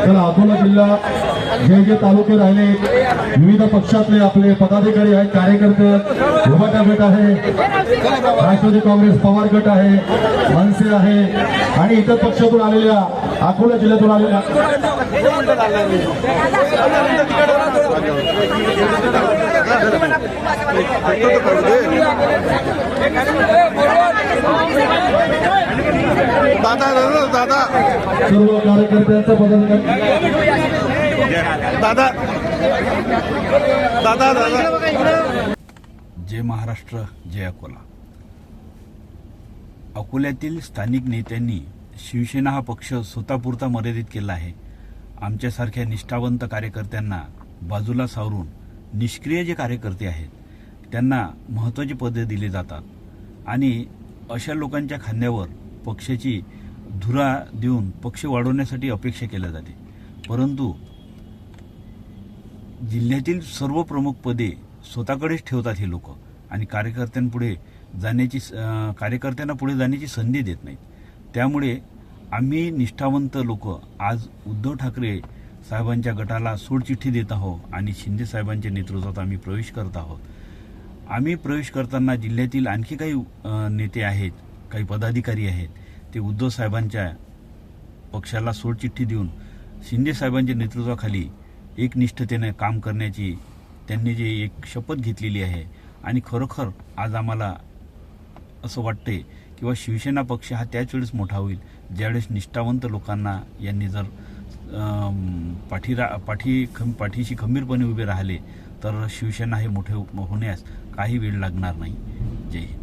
चला अकोला जिल्हा जे जे तालुके राहिले विविध पक्षातले आपले पदाधिकारी आहेत, कार्यकर्ते, उभाटा गट आहे, राष्ट्रवादी काँग्रेस पवार गट आहे, मनसे आहे आणि इतर पक्षातून आलेल्या अकोला जिल्ह्यातून आलेल्या दादा सर्व कार्यकर्त्यांचा पदाधिकारी दादा जय महाराष्ट्र, जय अकोला. अकोल्यातील स्थानिक नेत्यांनी शिवसेना हा पक्ष स्वतःपुरता मर्यादित केला आहे. आमच्यासारख्या निष्ठावंत कार्यकर्त्यांना बाजूला सावरून निष्क्रिय जे कार्यकर्ते आहेत त्यांना महत्त्वाची पदे दिली जातात आणि अशा लोकांच्या खांद्यावर पक्षाची धुरा देऊन पक्ष वाढवण्यासाठी अपेक्षा केल्या जाते. परंतु जिल्ह्यातील सर्व प्रमुख पदे स्वतःकडेच ठेवतात हे लोक आणि कार्यकर्त्यांना पुढे जाण्याची संधी देत नाहीत. त्यामुळे आम्ही निष्ठावंत लोक आज उद्धव ठाकरे साहेबांच्या गटाला सोडचिठ्ठी देत आहोत आणि शिंदे साहेबांच्या नेतृत्वात आम्ही प्रवेश करत आहोत. आम्ही प्रवेश करताना जिल्ह्यातील आणखी काही नेते आहेत, काही पदाधिकारी आहेत, ते उद्धव साहेबांच्या पक्षाला सोडचिठ्ठी देऊन शिंदे साहेबांच्या नेतृत्वाखाली एकनिष्ठतेने काम करण्याची त्यांनी जे एक शपथ घेतलेली आहे आणि खरोखर आज आम्हाला असं वाटते किंवा शिवसेना पक्ष हा त्याच वेळेस मोठा होईल ज्यावेळेस निष्ठावंत लोकांना यांनी जर पाठीशी खंबीरपणे उभे राहिले तर शिवसेना हे मोठे होण्यास काही वेळ लागणार नाही. जय हिंद.